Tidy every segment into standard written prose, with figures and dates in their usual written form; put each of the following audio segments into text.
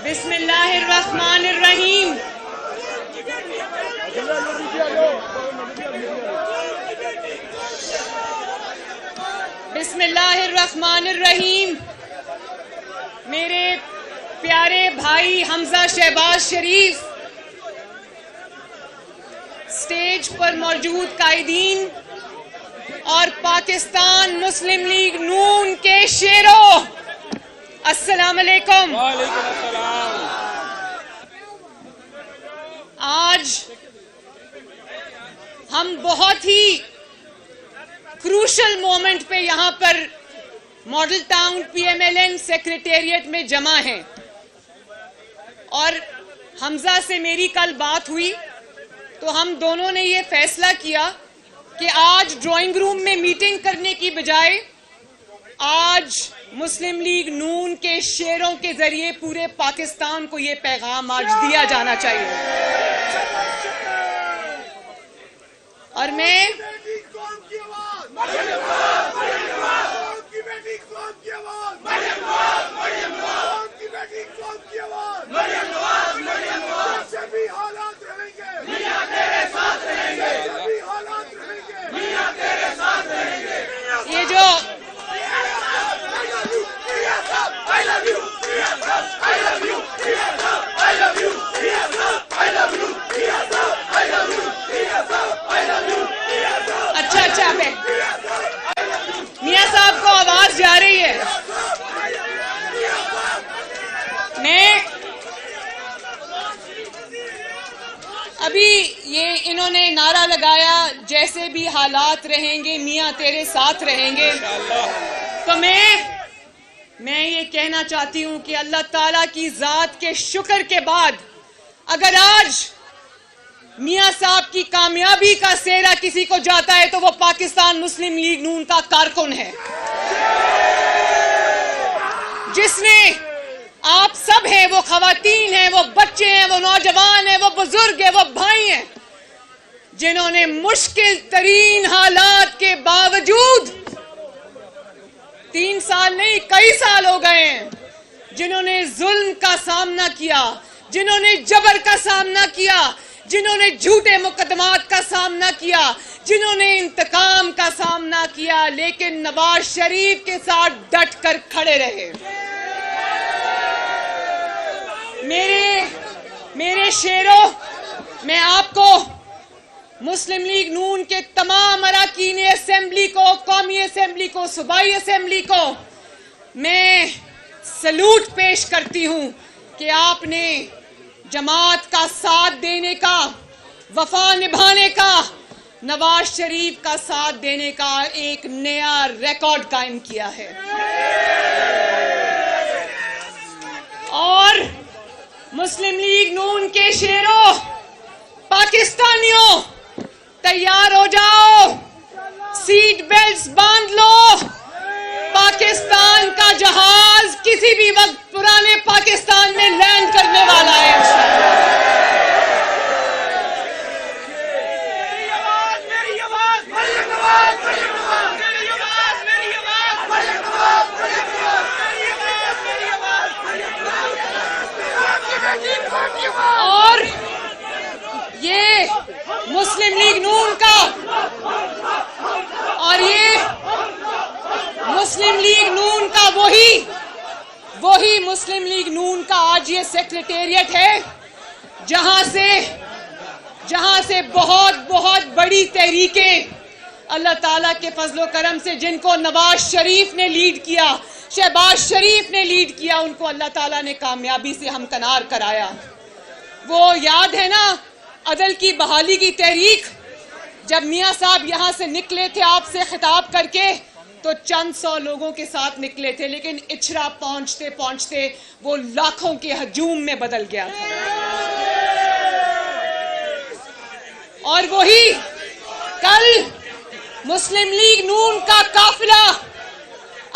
بسم اللہ الرحمن الرحیم. بسم اللہ الرحمن الرحیم. میرے پیارے بھائی حمزہ شہباز شریف، اسٹیج پر موجود قائدین اور پاکستان مسلم لیگ نون کے شیروں، السلام علیکم. وعلیکم السلام. آج ہم بہت ہی کروشل مومنٹ پہ یہاں پر Model Town P M L N secretariat میں جمع ہیں، اور حمزہ سے میری کل بات ہوئی تو ہم دونوں نے یہ فیصلہ کیا کہ آج ڈرائنگ روم میں میٹنگ کرنے کی بجائے آج مسلم لیگ نون کے شیروں کے ذریعے پورے پاکستان کو یہ پیغام آج دیا جانا چاہیے. اور میں یہ جو اچھا میاں صاحب کو آواز جا رہی ہے. میں ابھی یہ انہوں نے نعرہ لگایا جیسے بھی حالات رہیں گے میاں تیرے ساتھ رہیں گے، تو میں یہ کہنا چاہتی ہوں کہ اللہ تعالیٰ کی ذات کے شکر کے بعد اگر آج میاں صاحب کی کامیابی کا سہرا کسی کو جاتا ہے تو وہ پاکستان مسلم لیگ نون کا کارکن ہے، جس نے آپ سب ہیں، وہ خواتین ہیں، وہ بچے ہیں، وہ نوجوان ہیں، وہ بزرگ ہیں، وہ بھائی ہیں، جنہوں نے مشکل ترین حالات کے باوجود 3 سال نہیں کئی سال ہو گئے ہیں، جنہوں نے ظلم کا سامنا کیا، جنہوں نے جبر کا سامنا کیا، جنہوں نے جھوٹے مقدمات کا سامنا کیا، جنہوں نے انتقام کا سامنا کیا، لیکن نواز شریف کے ساتھ ڈٹ کر کھڑے رہے. میرے شیروں، میں آپ کو مسلم لیگ نون کے تمام اراکین اسمبلی کو، قومی اسمبلی کو، صوبائی اسمبلی کو میں سلوٹ پیش کرتی ہوں کہ آپ نے جماعت کا ساتھ دینے کا، وفا نبھانے کا، نواز شریف کا ساتھ دینے کا ایک نیا ریکارڈ قائم کیا ہے. اور مسلم لیگ نون کے شیروں، پاکستانیوں، تیار ہو جاؤ، سیٹ بیلٹس باندھ لو، پاکستان کا جہاز کسی بھی وقت پرانے پاکستان میں لینڈ کرنے والا ہے انشاءاللہ. اور یہ مسلم لیگ نون کا وہی مسلم لیگ نون کا آج یہ سیکریٹریٹ ہے جہاں سے بہت بہت بڑی تحریکیں اللہ تعالیٰ کے فضل و کرم سے، جن کو نواز شریف نے لیڈ کیا، شہباز شریف نے لیڈ کیا، ان کو اللہ تعالیٰ نے کامیابی سے ہمکنار کرایا. وہ یاد ہے نا عدل کی بحالی کی تحریک، جب میاں صاحب یہاں سے نکلے تھے آپ سے خطاب کر کے تو چند سو لوگوں کے ساتھ نکلے تھے، لیکن اچھرا پہنچتے پہنچتے وہ لاکھوں کے ہجوم میں بدل گیا تھا. اور وہی کل مسلم لیگ نون کا قافلہ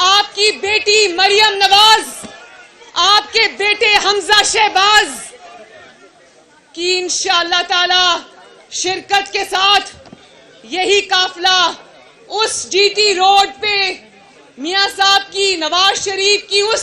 آپ کی بیٹی مریم نواز، آپ کے بیٹے حمزہ شہباز کی انشاءاللہ تعالی شرکت کے ساتھ یہی قافلہ اس جی ٹی روڈ پہ میاں صاحب کی، نواز شریف کی اس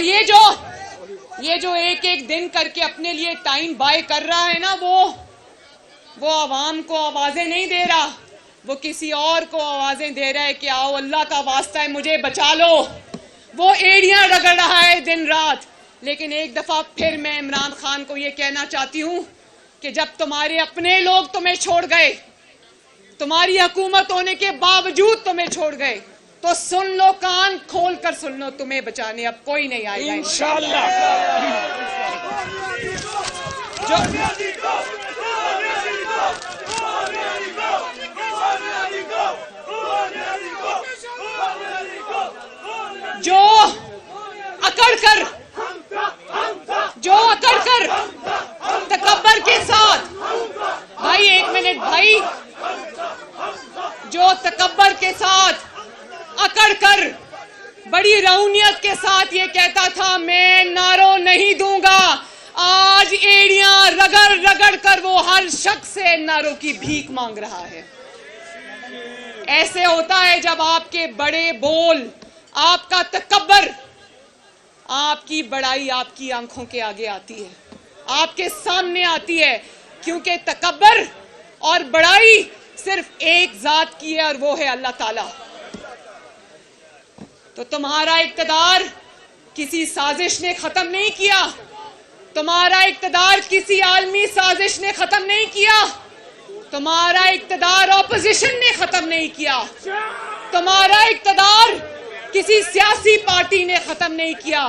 اور یہ جو ایک ایک دن کر کے اپنے لیے ٹائم بائی کر رہا ہے نا، وہ عوام کو آوازیں نہیں دے رہا، وہ کسی اور کو آوازیں دے رہا ہے کہ آؤ اللہ کا واسطہ ہے مجھے بچا لو. وہ ایڑیاں رگڑ رہا ہے دن رات. لیکن ایک دفعہ پھر میں عمران خان کو یہ کہنا چاہتی ہوں کہ جب تمہارے اپنے لوگ تمہیں چھوڑ گئے، تمہاری حکومت ہونے کے باوجود تمہیں چھوڑ گئے، تو سن لو، کان کھول کر سن لو، تمہیں بچانے اب کوئی نہیں آئے گا انشاءاللہ. جو اکڑ کر تکبر کے ساتھ، بھائی ایک منٹ بھائی، جو تکبر کے ساتھ اکڑ کر بڑی رونیت کے ساتھ یہ کہتا تھا میں نعروں نہیں دوں گا، آج ایڑیاں رگڑ کر وہ ہر شخص سے نعروں کی بھیک مانگ رہا ہے. ایسے ہوتا ہے جب آپ کے بڑے بول، آپ کا تکبر، آپ کی بڑائی آپ کی آنکھوں کے آگے آتی ہے، آپ کے سامنے آتی ہے، کیونکہ تکبر اور بڑائی صرف ایک ذات کی ہے اور وہ ہے اللہ تعالی. تو تمہارا اقتدار کسی سازش نے ختم نہیں کیا، تمہارا اقتدار کسی عالمی سازش نے ختم نہیں کیا، تمہارا اقتدار اپوزیشن نے ختم نہیں کیا، تمہارا اقتدار کسی سیاسی پارٹی نے ختم نہیں کیا.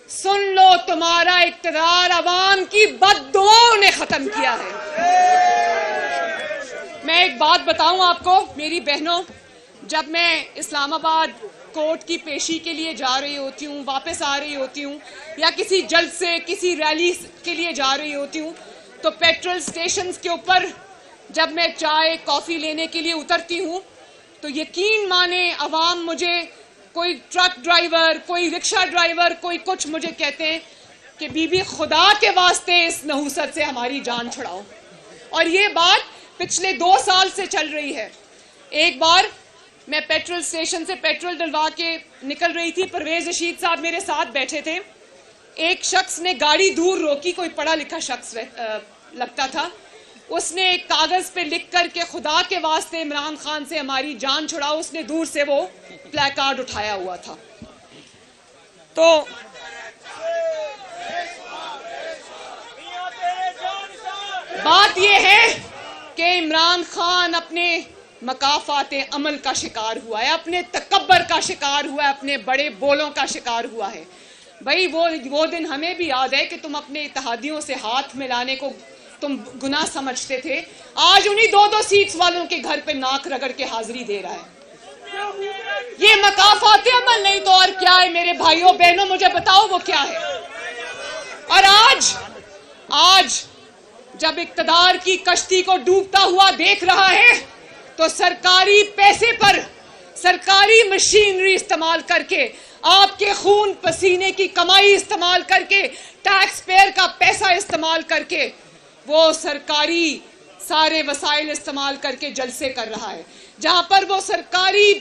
سن لو، تمہارا اقتدار عوام کی بد دعاؤں نے ختم کیا ہے. میں ایک بات بتاؤں آپ کو میری بہنوں، جب میں اسلام آباد کورٹ کی پیشی کے لیے جا رہی ہوتی ہوں، واپس آ رہی ہوتی ہوں، یا کسی جلسے کسی ریلی کے لیے جا رہی ہوتی ہوں، تو پیٹرول سٹیشنز کے اوپر جب میں چائے کافی لینے کے لیے اترتی ہوں تو یقین مانے عوام مجھے، کوئی ٹرک ڈرائیور، کوئی رکشہ ڈرائیور، کوئی کچھ مجھے کہتے ہیں کہ بی بی خدا کے واسطے اس نحوست سے ہماری جان چھڑاؤ. اور یہ بات پچھلے 2 سال سے چل رہی ہے. ایک بار میں پیٹرول اسٹیشن سے پیٹرول ڈلوا کے نکل رہی تھی، پرویز رشید صاحب میرے ساتھ بیٹھے تھے. ایک شخص نے گاڑی دور روکی، کوئی پڑھا لکھا شخص لگتا تھا. اس نے ایک کاغذ پہ لکھ کر کے خدا کے واسطے عمران خان سے ہماری جان چھڑاؤ، اس نے دور سے وہ پلے کارڈ اٹھایا ہوا تھا. تو بات یہ ہے کہ عمران خان اپنے مکافات عمل کا شکار ہوا ہے، اپنے تکبر کا شکار ہوا ہے، اپنے بڑے بولوں کا شکار ہوا ہے. بھائی وہ دن ہمیں بھی یاد ہے کہ تم اپنے اتحادیوں سے ہاتھ ملانے کو تم گناہ سمجھتے تھے. آج انہی 2 سیٹس والوں کے گھر پہ ناک رگڑ کے حاضری دے رہا ہے. یہ مکافات عمل نہیں تو اور کیا ہے میرے بھائیوں بہنوں؟ مجھے بتاؤ وہ کیا ہے. اور آج جب اقتدار کی کشتی کو ڈوبتا ہوا دیکھ رہا ہے تو سرکاری پیسے پر، سرکاری مشینری استعمال کر کے، آپ کے خون پسینے کی کمائی استعمال کر کے، ٹیکس پیئر کا پیسہ استعمال کر کے، وہ سرکاری سارے وسائل استعمال کر کے جلسے کر رہا ہے. جہاں پر وہ سرکاری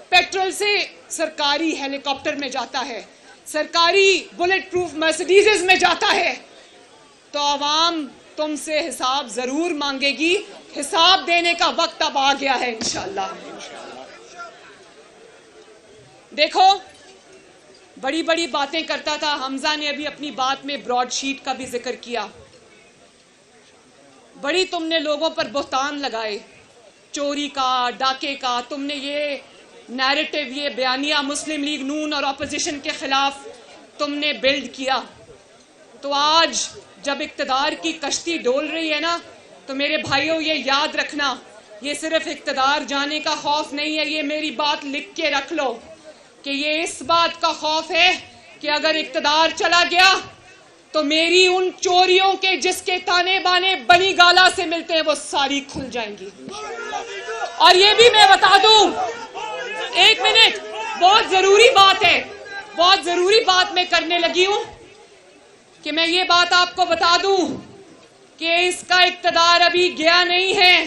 پیٹرول سے سرکاری ہیلی کاپٹر میں جاتا ہے، سرکاری بلٹ پروف مرسیڈیز میں جاتا ہے، تو عوام تم سے حساب ضرور مانگے گی. حساب دینے کا وقت اب آ گیا ہے انشاءاللہ. دیکھو، بڑی بڑی باتیں کرتا تھا. حمزہ نے ابھی اپنی بات میں براڈ شیٹ کا بھی ذکر کیا. بڑی تم نے لوگوں پر بہتان لگائے، چوری کا، ڈاکے کا. تم نے یہ نیریٹو، یہ بیانیہ مسلم لیگ نون اور اپوزیشن کے خلاف تم نے بلڈ کیا. تو آج جب اقتدار کی کشتی ڈول رہی ہے نا، تو میرے بھائیوں یہ یاد رکھنا، یہ صرف اقتدار جانے کا خوف نہیں ہے. یہ میری بات لکھ کے رکھ لو کہ یہ اس بات کا خوف ہے کہ اگر اقتدار چلا گیا تو میری ان چوریوں کے جس کے تانے بانے بنی گالا سے ملتے ہیں وہ ساری کھل جائیں گی. اور یہ بھی میں بتا دوں، ایک منٹ، بہت ضروری بات ہے، بہت ضروری بات میں کرنے لگی ہوں کہ میں یہ بات آپ کو بتا دوں کہ اس کا اقتدار ابھی گیا نہیں ہے،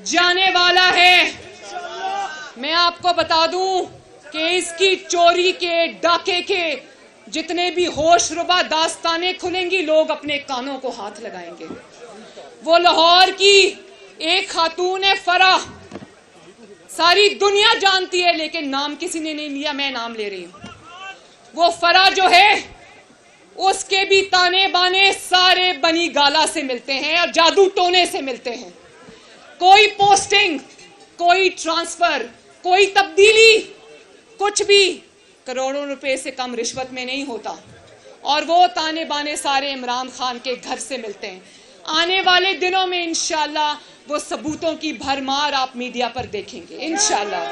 جانے والا ہے. میں آپ کو بتا دوں کہ اس کی چوری کے، ڈاکے کے جتنے بھی ہوش ربا داستانیں کھلیں گی لوگ اپنے کانوں کو ہاتھ لگائیں گے. وہ لاہور کی ایک خاتون ہے فرح, ساری دنیا جانتی ہے لیکن نام کسی نے نہیں لیا, میں نام لے رہی ہوں. وہ فرح جو ہے اس کے بھی تانے بانے سارے بنی گالا سے ملتے ہیں اور جادو ٹونے سے ملتے ہیں. کوئی پوسٹنگ, کوئی ٹرانسفر, کوئی تبدیلی, کچھ بھی کروڑوں روپے سے کم رشوت میں نہیں ہوتا. اور وہ تانے بانے سارے عمران خان کے گھر سے ملتے ہیں. آنے والے دنوں میں انشاءاللہ وہ ثبوتوں کی بھرمار آپ میڈیا پر دیکھیں گے انشاءاللہ.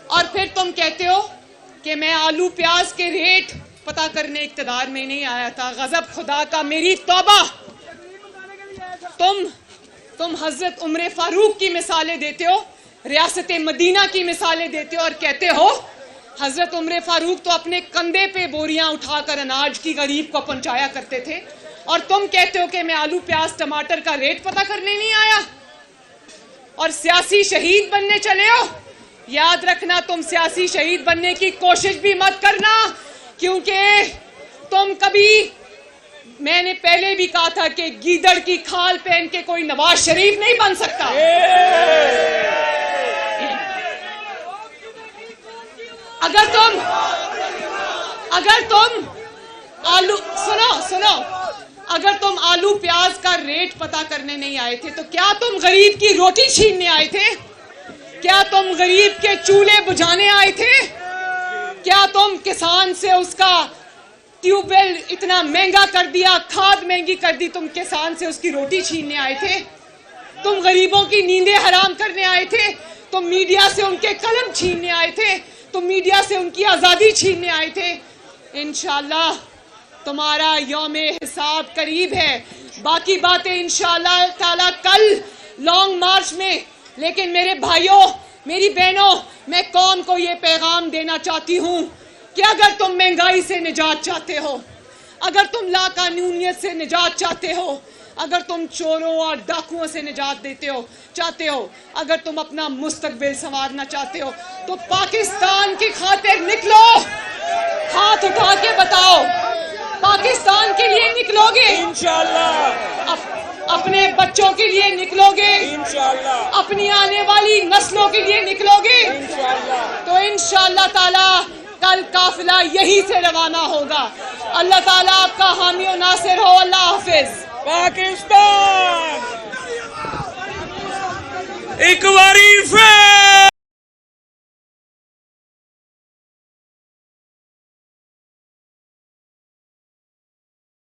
اور پھر تم کہتے ہو کہ میں آلو پیاز کے ریٹ پتا کرنے اقتدار میں نہیں آیا تھا. غضب خدا کا, میری توبہ. تم حضرت عمر فاروق کی مثالیں دیتے ہو, ریاست مدینہ کی مثالیں دیتے ہو اور کہتے ہو حضرت عمر فاروق تو اپنے کندھے پہ بوریاں اٹھا کر اناج کی غریب کو پہنچایا کرتے تھے, اور تم کہتے ہو کہ میں آلو پیاز ٹماٹر کا ریٹ پتا کرنے نہیں آیا اور سیاسی شہید بننے چلے ہو. یاد رکھنا تم سیاسی شہید بننے کی کوشش بھی مت کرنا, کیونکہ تم کبھی, میں نے پہلے بھی کہا تھا کہ گیدڑ کی کھال پہن کے کوئی نواز شریف نہیں بن سکتا. اگر تم آلو پیاز کا ریٹ پتا کرنے نہیں آئے تھے تو کیا تم غریب کی روٹی چھیننے آئے تھے؟ کیا تم غریب کے چولہے بجھانے آئے تھے؟ کیا تم کسان سے اس کا ٹیوب ویل اتنا مہنگا کر دیا, کھاد مہنگی کر دی, تم کسان سے اس کی روٹی چھیننے آئے تھے؟ تم غریبوں کی نیندیں حرام کرنے آئے تھے؟ تم میڈیا سے ان کے قلم چھیننے آئے تھے؟ تم میڈیا سے ان کی آزادی چھیننے آئے تھے؟ انشاءاللہ تمہارا یوم حساب قریب ہے. باقی باتیں انشاءاللہ تعالی کل لانگ مارچ میں. لیکن میرے بھائیوں, میری بہنوں, میں قوم کو یہ پیغام دینا چاہتی ہوں کہ اگر تم مہنگائی سے نجات چاہتے ہو, اگر تم لا قانونیت سے نجات چاہتے ہو, اگر تم چوروں اور ڈاکوؤں سے نجات چاہتے ہو, اگر تم اپنا مستقبل سنوارنا چاہتے ہو تو پاکستان کی خاطر نکلو. ہاتھ اٹھا کے بتاؤ, پاکستان کے لیے نکلو گے انشاءاللہ, اپنے بچوں کے لیے نکلو گے انشاءاللہ, اپنی آنے والی نسلوں کے لیے نکلو گے انشاءاللہ. تو انشاءاللہ تعالی کل قافلہ یہی سے روانہ ہوگا. اللہ تعالیٰ آپ کا حامی و ناصر ہو. اللہ حافظ. پاکستان ایک باری پھر